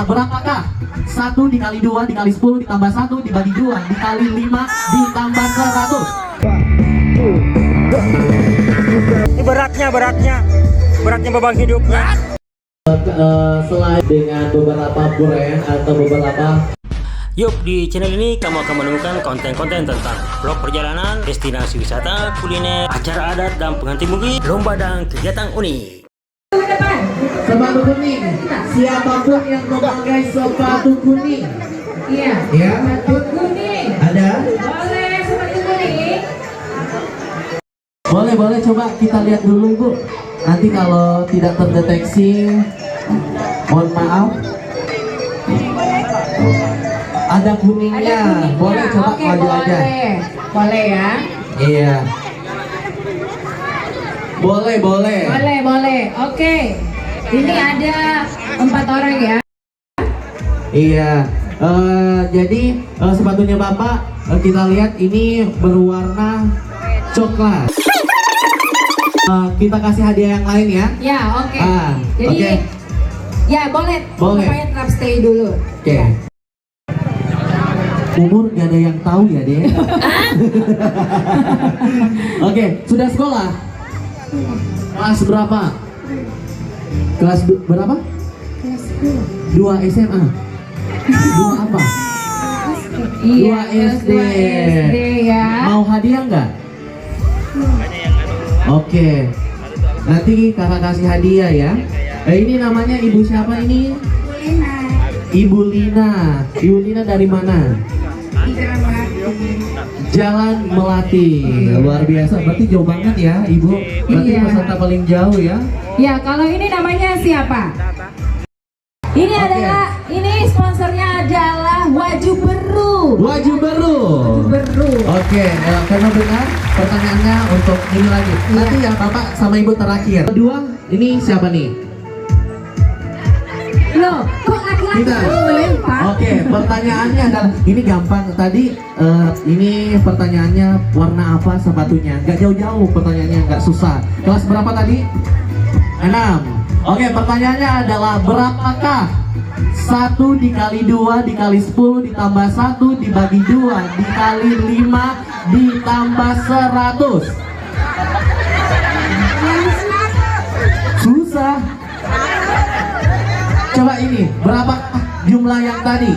berapakah 1 dikali 2 dikali 10 ditambah 1 dibagi 2 dikali 5 ditambah 100? Ini beratnya beban hidupnya. Selain dengan beberapa brand atau beberapa Yuk, di channel ini kamu akan menemukan konten-konten tentang vlog perjalanan, destinasi wisata, kuliner, acara adat dan pengantin mungkin, lomba dan kegiatan unik. Sepatu kuning, siapapun yang memakai sepatu kuning. Iya. Ya. Sepatu kuning. Ada? Boleh sepatu kuning. Boleh coba kita lihat dulu Ibu. Nanti kalau tidak terdeteksi, mohon maaf. Ada kuningnya. Boleh coba Oke, maju aja. Boleh ya. Iya. Boleh. Boleh. Oke. Ini ada 4 orang ya. Iya. Jadi sepatunya Bapak kita lihat ini berwarna coklat. Kita kasih hadiah yang lain ya. Ya, oke. Jadi oke. ya boleh. Pokoknya tetap stay dulu. Oke. Ya. Umur gak ada yang tahu ya deh. Oke, sudah sekolah? Kelas berapa? Kelas berapa? Kelas 2 SMA. 2 apa? Iya, 2 SD. 2 SD ya. Mau hadiah nggak? Oke. Nanti kakak kasih hadiah ya. Ini namanya ibu siapa ini? Ibu Lina. Ibu Lina dari mana? Jalan Melati. Luar biasa. Berarti jauh banget ya Ibu. Berarti Iya. peserta paling jauh ya. Ya, kalau ini namanya siapa? Ini adalah sponsornya adalah Waju Beru. Waju Beru. Beru. Oke, karena benar pertanyaannya untuk ini lagi. Nanti ya Bapak sama Ibu terakhir. Kedua, ini siapa nih? Loh, kok laki-laki Kita. melempar? Oke, pertanyaannya adalah ini gampang tadi. Ini pertanyaannya warna apa sepatunya? Gak jauh-jauh pertanyaannya, nggak susah. Kelas berapa tadi? 6. Oke, pertanyaannya adalah berapakah 1 dikali 2 dikali 10 ditambah 1 dibagi 2 dikali 5 ditambah 100? Susah. Coba ini, berapa jumlah yang tadi?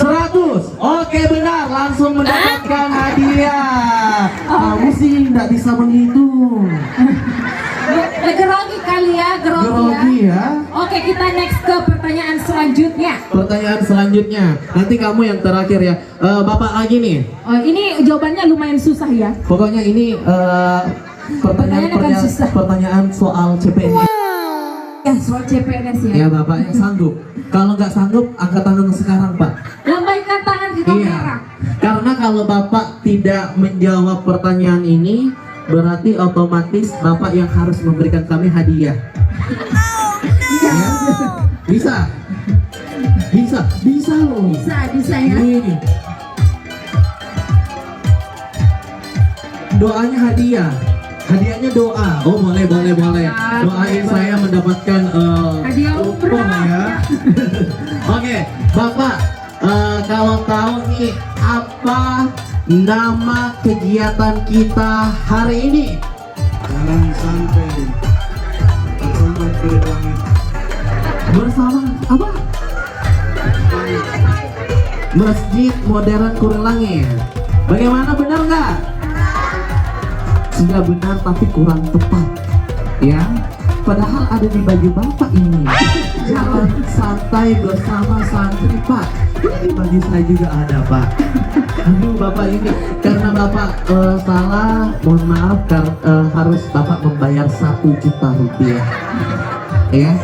100. Oke, benar, langsung mendapatkan hadiah. Kamu sih nggak bisa menghitung. Gerogi kali ya, Grogi ya. Oke, kita next ke pertanyaan selanjutnya. Pertanyaan selanjutnya, nanti kamu yang terakhir ya. Bapak lagi nih. Oh, ini jawabannya lumayan susah ya. Pokoknya ini Pertanyaan akan susah. pertanyaan soal CPNS. Ya, soal CPNS ya. Ya Bapak yang sanggup. Kalau nggak sanggup, angkat tangan sekarang Pak. Lambaikan tangan ke Iya. kamera. Karena kalau Bapak tidak menjawab pertanyaan ini, berarti otomatis Bapak yang harus memberikan kami hadiah. Ya? Bisa loh. Bisa ya. Ini. Doanya hadiah. Hadiahnya doa. Oh boleh. Doain saya mendapatkan Hadiah umroh. ya. Oke, Bapak. Kalau tahu nih apa nama kegiatan kita hari ini? Jalan sampai bersama ke langit. Bersama apa? Masjid Modern Kurelangit. Bagaimana, benar nggak? Sudah benar tapi kurang tepat, ya. Padahal ada di baju Bapak ini. Jalan santai bersama santri Pak. Di baju saya juga ada Pak. Aduh Bapak ini, karena Bapak salah, mohon maaf, harus Bapak membayar 1 juta rupiah. Ya,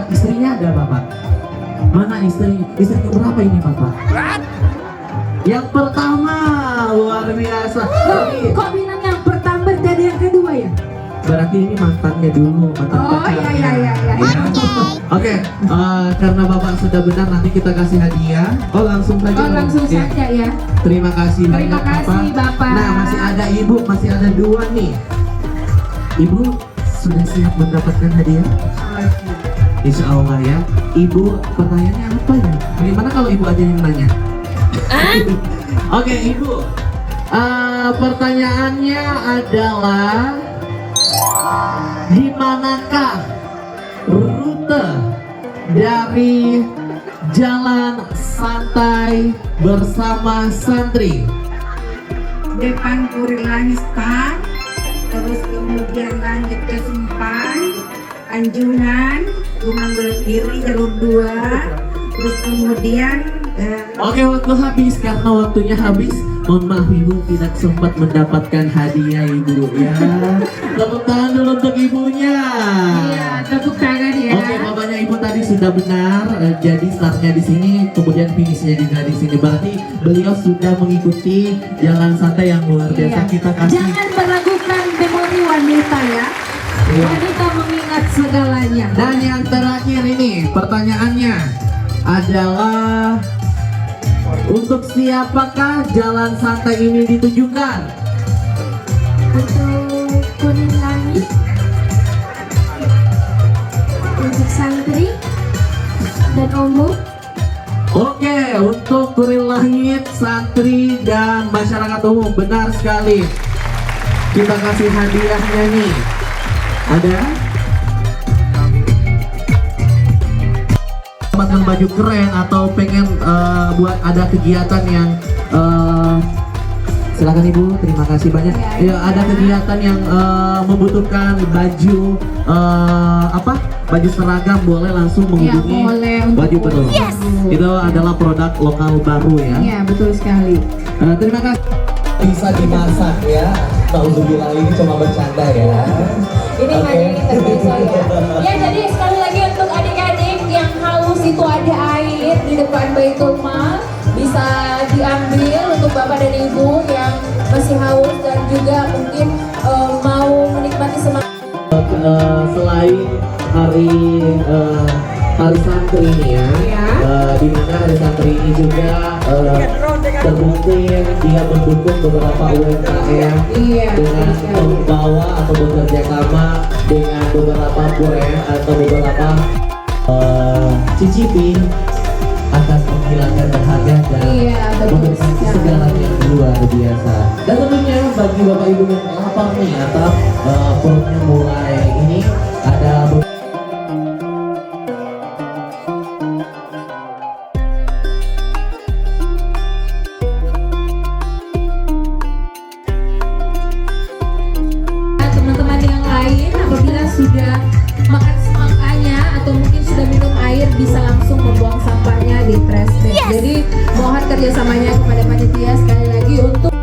istrinya ada Bapak. Mana istri berapa ini Bapak? Yang pertama, luar biasa. Kok bilang yang pertama jadi yang kedua ya? Berarti ini mantannya dulu, mantan Oh, pacarnya. iya. Ya. Oke, karena Bapak sudah benar, nanti kita kasih hadiah. Oh langsung saja. Oh, langsung Oke. saja ya. Terima kasih Terima banyak kasih, Bapak. Nah masih ada Ibu, masih ada 2 nih. Ibu sudah siap mendapatkan hadiah? Insya Allah ya. Ibu, pertanyaannya apa ya? Bagaimana kalau ibu aja yang nanya? Oke, ibu. Pertanyaannya adalah, di manakah rute dari Jalan Santai Bersama Santri? Depan Kurilanistan, terus kemudian lanjut ke Sempan, Anjungan, Gunung Kiri, jalur 2, terus kemudian Oke, waktu habis karena waktunya habis. Mohon maaf ibu tidak sempat mendapatkan hadiah ibu ya. Tepuk tangan dulu untuk ibunya. Iya, tepuk tangan ya. Oke, bapaknya ibu tadi sudah benar. Jadi startnya di sini, kemudian finishnya juga di sini. Berarti beliau sudah mengikuti jalan santai yang luar biasa. Iya. Kita kasih. Jangan meragukan memori wanita ya. Iya. Wanita mengingat segalanya. Dan yang terakhir ini pertanyaannya adalah, untuk siapakah jalan santai ini ditujukan? Untuk kuning langit, untuk santri dan umum. Oke, untuk Kuil Langit, santri dan masyarakat umum. Benar sekali. Kita kasih hadiahnya nih. Ada? Dapatkan baju keren atau pengen buat ada kegiatan yang silakan ibu, terima kasih banyak. Ya, ada kegiatan yang membutuhkan baju baju seragam, boleh langsung menghubungi boleh untuk baju betul. Yes. Itu adalah produk lokal baru ya. Iya, betul sekali. Terima kasih. Bisa dimasak ya. Nauzubillah, ini cuma bercanda ya. Ini hanya intermezzo ya. Ya, jadi sekali lagi untuk adik-adik yang haus itu ada air di depan Baitul Mal, bisa diambil untuk bapak dan ibu yang masih haus dan juga mungkin mau menikmati semangat. Selain hari santri ini ya, di mana hari santri ini juga terbukti dia mendukung beberapa UMKM dengan membawa atau bekerja sama dengan beberapa brand atau beberapa cicipi akan menghilangkan dahaga dan memberikan segalanya yang luar biasa. Dan tentunya bagi bapak ibu yang lapar nih atau perutnya mulai ini, ada Teman-teman yang lain apabila sudah makan semangkanya atau mungkin sudah minum air, bisa langsung membuang sampahnya di trash bag. Jadi mohon kerjasamanya kepada panitia sekali lagi untuk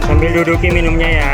sambil duduki minumnya ya.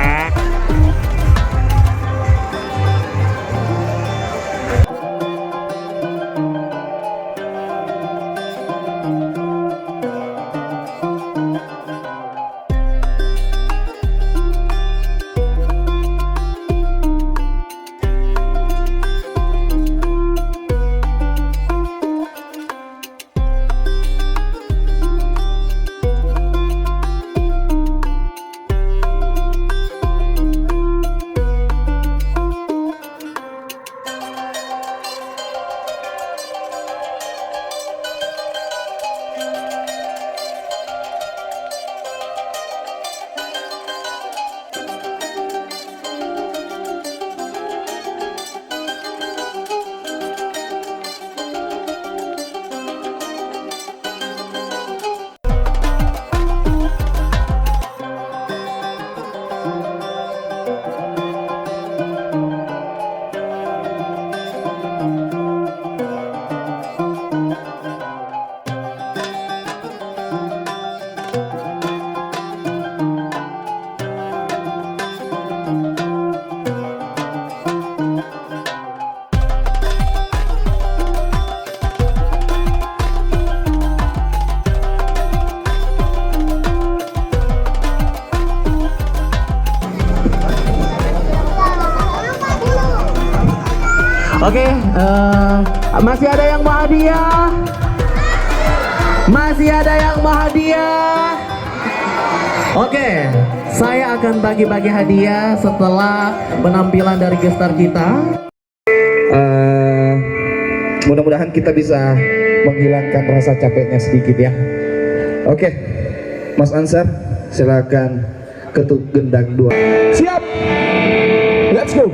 Oke, masih ada yang mau hadiah? Masih ada yang mau hadiah? Oke, saya akan bagi-bagi hadiah setelah penampilan dari gestar kita. Mudah-mudahan kita bisa menghilangkan rasa capeknya sedikit ya. Oke, Mas Ansar, silakan ketuk gendang 2. Siap, let's go.